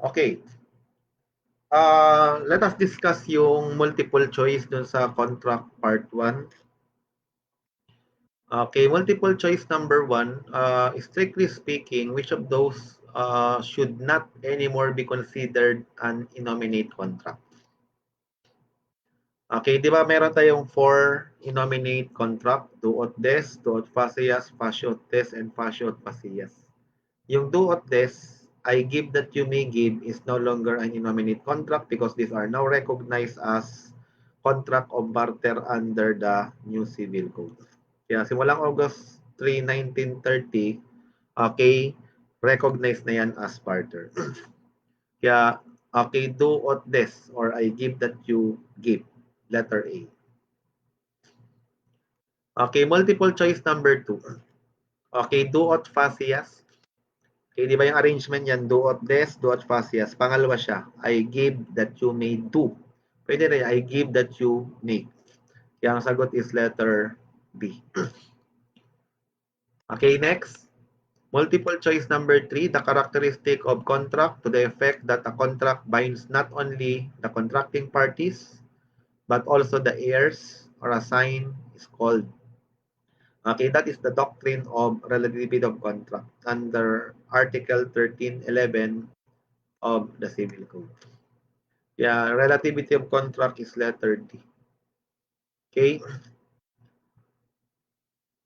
Okay. Let us discuss yung multiple choice dun sa contract part 1. Okay, multiple choice number 1, strictly speaking, which of those should not anymore be considered an innominate contract? Okay, di ba meron tayong 4 innominate contract, duot des, duot facias, faciot des, and faciot facias. Yung duot des, I give that you may give is no longer an innominate contract because these are now recognized as contract of barter under the new civil code. Kaya simulang August 3, 1930, okay, recognized na yan as barter. Kaya, okay, duot des or I give that you give. Letter A. Okay, multiple choice number 2. Okay, duot facias. Okay, di ba yung arrangement yan? Duot des, duot facias. Pangalawa siya, I give that you may do. Pwede rin, I give that you make. Kaya ang sagot is letter B. Okay, next. Multiple choice number 3, the characteristic of contract to the effect that a contract binds not only the contracting parties, but also the heirs or assign is called. Okay, that is the doctrine of relativity of contract under Article 1311 of the Civil Code. Yeah, relativity of contract is letter D. Okay.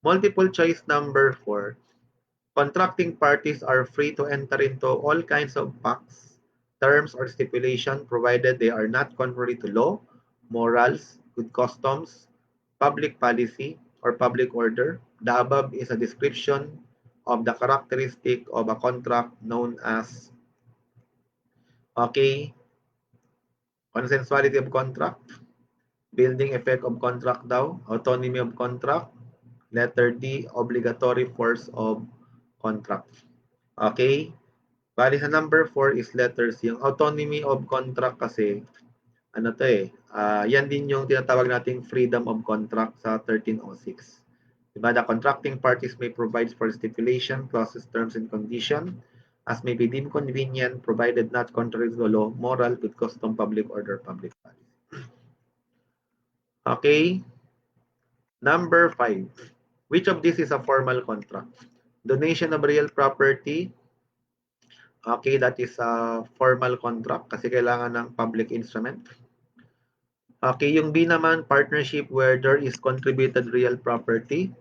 Multiple choice number 4. Contracting parties are free to enter into all kinds of pacts, terms, or stipulation provided they are not contrary to law, morals, good customs, public policy, or public order. The above is a description of the characteristic of a contract known as, okay, consensuality of contract, building effect of contract daw, autonomy of contract, letter D, obligatory force of contract. Okay? Bali sa number 4 is letter C. Yung autonomy of contract kasi, ano to eh, yan din yung tinatawag nating freedom of contract sa 1306. Diba? The contracting parties may provide for stipulation, clauses, terms, and condition as may be deemed convenient, provided not contrary to the law, moral, good custom, public order, public policy. Okay? Number 5. Which of these is a formal contract? Donation of real property. Okay, that is a formal contract kasi kailangan ng public instrument. Okay, yung B naman, partnership where there is contributed real property.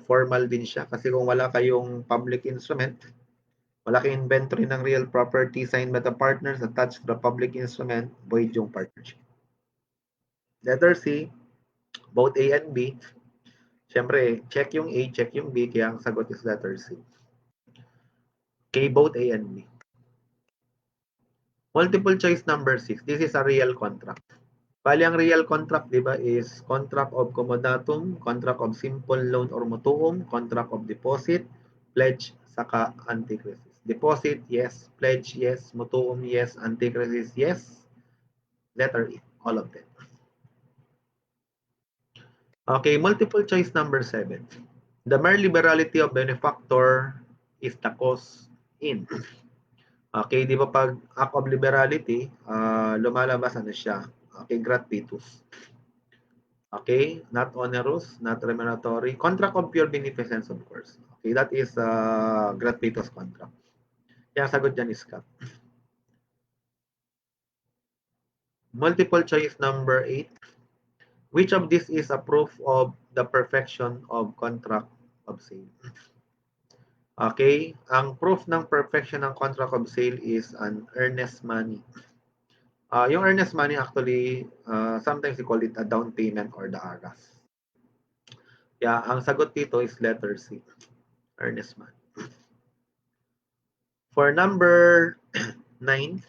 Formal din siya kasi kung wala kayong public instrument, wala kayong inventory ng real property signed by the partners attached to the public instrument, void yung partnership. Letter C, both A and B. Siyempre, check yung A, check yung B, kaya ang sagot is letter C. Okay, both A and B. Multiple choice number 6. This is a real contract. Bali ang real contract, di ba, is contract of comodatum, contract of simple loan or mutuum, contract of deposit, pledge, saka antichrisis. Deposit, yes. Pledge, yes. Mutuum, yes. Antichrisis, yes. Letter E, all of them. Okay, multiple choice number 7. The mere liberality of benefactor is the cause in. Okay, di ba pag act of liberality, lumalabas ano siya? Okay, gratuitous. Okay, not onerous, not remuneratory. Contract of pure beneficence, of course. Okay, that is gratuitous contract. Kaya sagot dyan is cut. Multiple choice number 8. Which of this is a proof of the perfection of contract of sale? Okay, ang proof ng perfection ng contract of sale is an earnest money. Yung earnest money actually, sometimes we call it a down payment or the ARAS. Kaya ang sagot dito is letter C, earnest money. For number 9,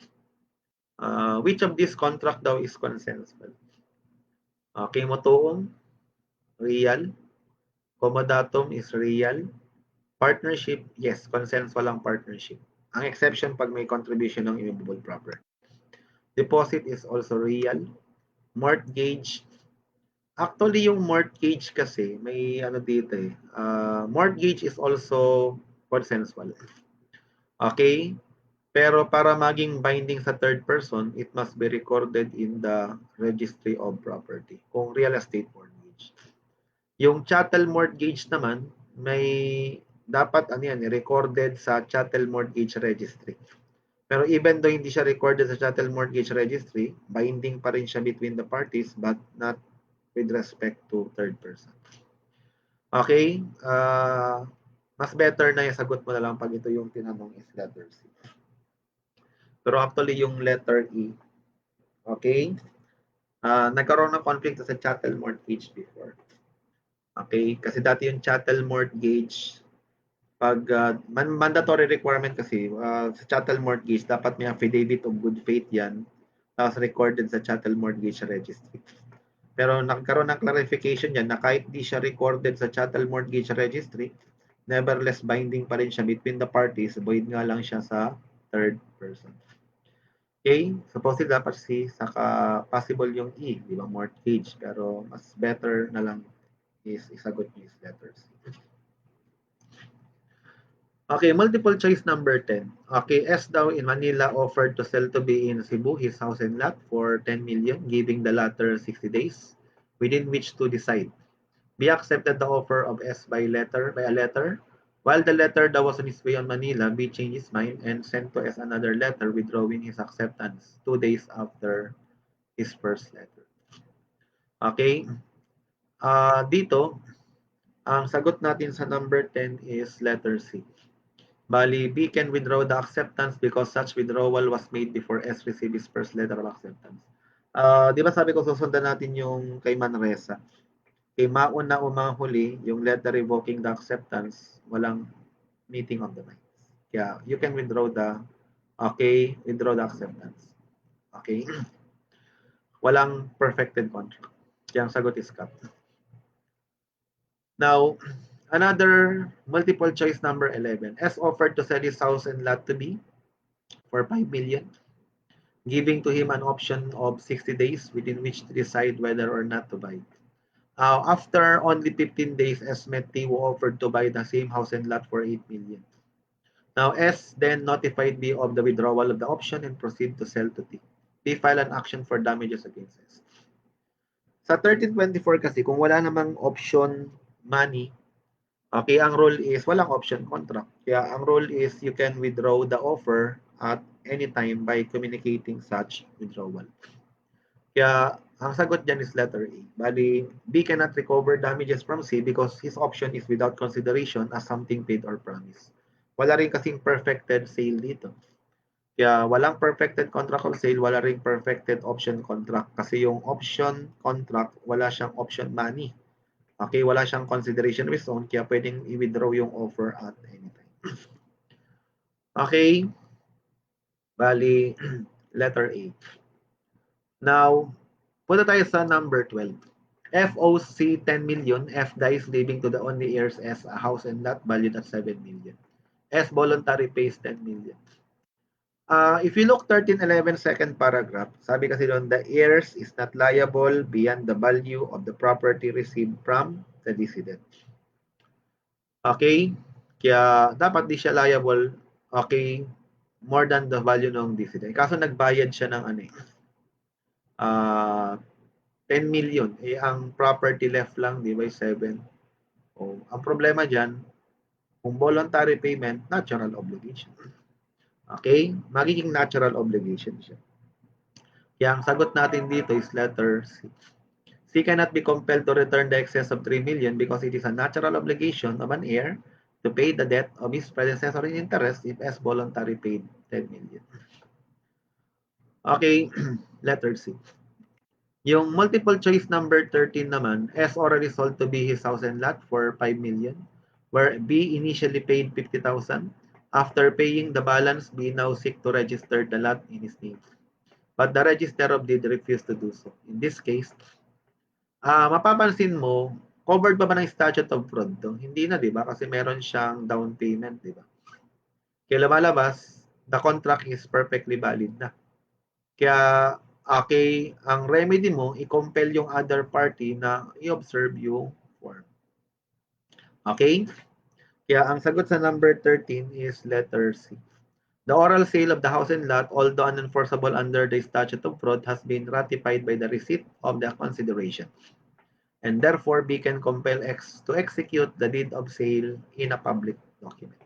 which of this contract daw is consensual? Okay, mutuum, real. Comodatum is real. Partnership, yes, consensual ang partnership. Ang exception pag may contribution ng immovable property. Deposit is also real. Mortgage, actually yung mortgage kasi may ano dito eh. Mortgage is also consensual. Okay? Pero para maging binding sa third person, it must be recorded in the registry of property kung real estate mortgage. Yung chattel mortgage naman, may dapat ano yan, recorded sa chattel mortgage registry. Pero even though hindi siya recorded sa chattel mortgage registry, binding pa rin siya between the parties but not with respect to third person. Okay? Mas better na yung sagot mo na lang pag ito yung tinanong is letter C. Pero actually yung letter E, okay? Nagkaroon ng conflict sa chattel mortgage before. Okay? Kasi dati yung chattel mortgage, pag mandatory requirement kasi sa chattel mortgage, dapat may affidavit of good faith yan, tapos recorded sa chattel mortgage registry. Pero nagkaroon ng clarification yan na kahit di siya recorded sa chattel mortgage registry, nevertheless binding pa rin siya between the parties, void nga lang siya sa third person. Okay? Supposedly dapat C, saka possible yung E, di ba? Mortgage. Pero mas better na lang is isagot niyo is letter C. Okay, multiple choice number 10. Okay, S daw in Manila offered to sell to B in Cebu his house and lot for 10 million, giving the latter 60 days within which to decide. B accepted the offer of S by a letter. While the letter that was on his way on Manila, B changed his mind and sent to S another letter withdrawing his acceptance 2 days after his first letter. Okay? Dito, ang sagot natin sa number 10 is letter C. Bali, B can withdraw the acceptance because such withdrawal was made before S received his first letter of acceptance. Di ba sabi ko susundan natin yung kay Manresa? Kay mauna o mga huli, yung letter revoking the acceptance, walang meeting of the minds. Kaya you can withdraw the, withdraw the acceptance. Okay? Walang perfected contract. Kaya ang sagot is cut. Now, another multiple choice number 11. S offered to sell his house and lot to B for 5 million, giving to him an option of 60 days within which to decide whether or not to buy. After only 15 days, S met T who offered to buy the same house and lot for 8 million. Now, S then notified B of the withdrawal of the option and proceed to sell to T. T filed an action for damages against S. Sa 1324 kasi, kung wala namang option money, okay, ang rule is walang option contract. Kaya ang rule is you can withdraw the offer at any time by communicating such withdrawal. Kaya ang sagot dyan is letter A. Bali, B cannot recover damages from C because his option is without consideration as something paid or promised. Wala rin kasing perfected sale dito. Kaya walang perfected contract of sale, wala ring perfected option contract. Kasi yung option contract, wala siyang option money. Okay, wala siyang consideration of his own, kaya pwedeng i-withdraw yung offer at any time. Okay, bali, letter A. Now, punta tayo sa number 12. FOC 10 million, F dies leaving to the only heirs as a house and lot valued at 7 million. S voluntary pays 10 million. If you look 1311 second paragraph, sabi kasi doon, the heirs is not liable beyond the value of the property received from the decedent. Okay? Kaya dapat di siya liable, okay, more than the value ng decedent. Kaso nagbayad siya ng 10 million. Eh, ang property left lang, di ba, 7. Oh, ang problema dyan, kung voluntary payment, natural obligation. Okay? Magiging natural obligation siya. Kaya ang sagot natin dito is letter C. C cannot be compelled to return the excess of 3 million because it is a natural obligation of an heir to pay the debt of his predecessor in interest if S voluntary paid 10 million. Okay, letter C. Yung multiple choice number 13 naman, S already sold to B his house and lot for 5 million, where B initially paid 50,000. After paying the balance, B now seek to register the lot in his name. But the register of deed refused to do so. In this case, mapapansin mo, covered ba ng statute of fraud to? Hindi na, di ba? Kasi meron siyang down payment, di ba? Kaya lumalabas, the contract is perfectly valid na. Kaya, okay, ang remedy mo, i-compel yung other party na i-observe yung form. Okay? Kaya ang sagot sa number 13 is letter C. The oral sale of the house and lot, although unenforceable under the statute of fraud, has been ratified by the receipt of the consideration, and therefore B can compel X to execute the deed of sale in a public document.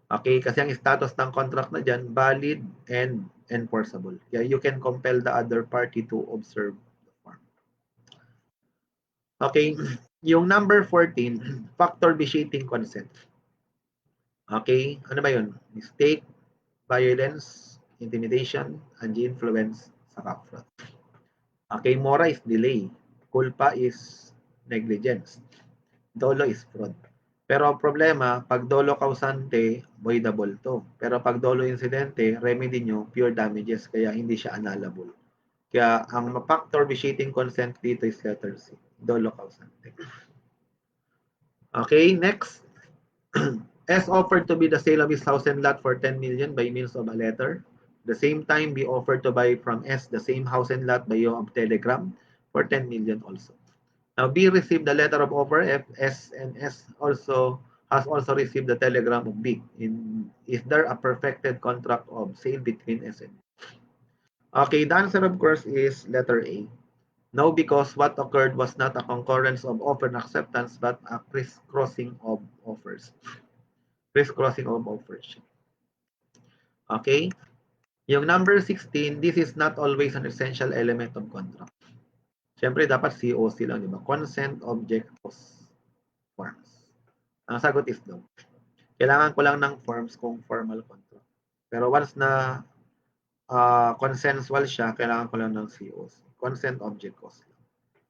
Okay, kasi ang status ng contract na dyan, valid and enforceable. Kaya you can compel the other party to observe the form. Okay, yung number 14, factor vitiating consent. Okay, ano ba yun? Mistake, violence, intimidation, undue influence, saka fraud. Okay, mora is delay. Culpa is negligence. Dolo is fraud. Pero ang problema, pag dolo causante, voidable to. Pero pag dolo incidente, remedy nyo, pure damages, kaya hindi siya annulable. Kaya ang factor vitiating consent dito is letter C, dolo causante. Okay, next. S offered to be the sale of his house and lot for 10 million by means of a letter. The same time, B offered to buy from S the same house and lot by way of telegram for 10 million also. Now, B received the letter of offer. F, S, and S has also received the telegram of B. Is there a perfected contract of sale between S and B? Okay, the answer, of course, is letter A. No, because what occurred was not a concurrence of offer and acceptance, but a crisscrossing of offers. Crisscrossing of offers. Okay? Yung number 16, this is not always an essential element of contract. Siyempre, dapat COC lang, di ba? Consent, object, cause, forms. Ang sagot is no. Kailangan ko lang ng forms kung formal contract. Pero once na consensual siya, kailangan ko lang ng COC. Consent, object, cause.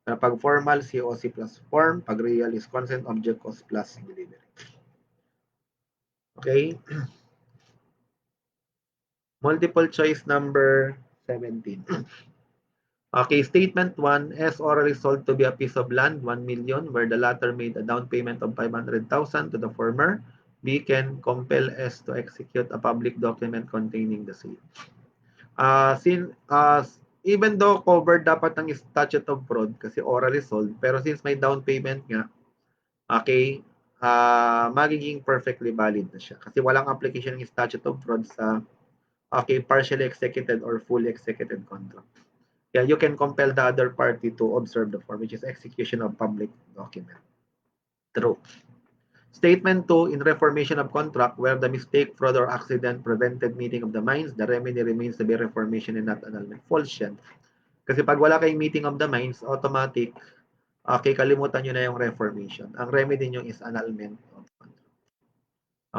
Pero pag formal, COC plus form. Pag real is consent, object, cause plus delivery. Okay? Multiple choice number 17. Okay, statement 1, S orally sold to be a piece of land, 1 million, where the latter made a down payment of 500,000 to the former. B can compel S to execute a public document containing the sale. Even though covered dapat ng statute of fraud kasi orally sold, pero since may down payment nga, okay, magiging perfectly valid na siya. Kasi walang application ng statute of fraud sa partially executed or fully executed contract. Yeah, you can compel the other party to observe the form, which is execution of public document. True. Statement 2, in reformation of contract, where the mistake, fraud, or accident prevented meeting of the minds, the remedy remains to be reformation and not annulment. False yan. Kasi pag wala kayong meeting of the minds, automatic, okay, kalimutan nyo na yung reformation. Ang remedy nyo is annulment of contract.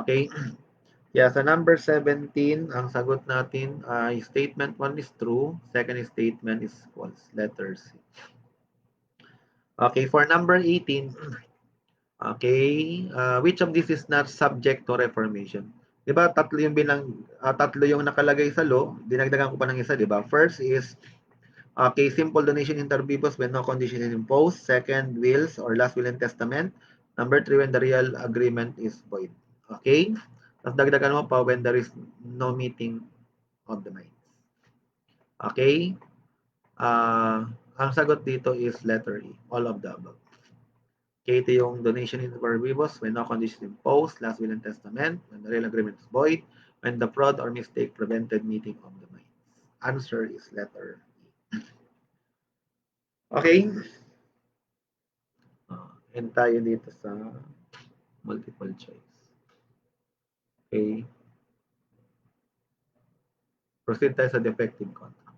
Okay? Yeah, sa number 17, ang sagot natin ay statement 1 is true, second statement is false, letter C. Okay, for number 18, okay, which of these is not subject to reformation? Diba, tatlo yung nakalagay sa law, dinagdagan ko pa ng isa, diba? First is, okay, simple donation inter vivos when no condition is imposed. Second, wills or last will and testament. Number 3, when the real agreement is void. Okay? Tapos dagdagan mo pa when there is no meeting of the minds. Okay? Ang sagot dito is letter E, all of the above. Okay, ito yung donation in per vivos when no condition imposed, last will and testament, when the real agreement is void, when the fraud or mistake prevented meeting of the minds. Answer is letter E. Okay? And tayo dito sa multiple choice. Okay. Proceed tayo sa defective contract.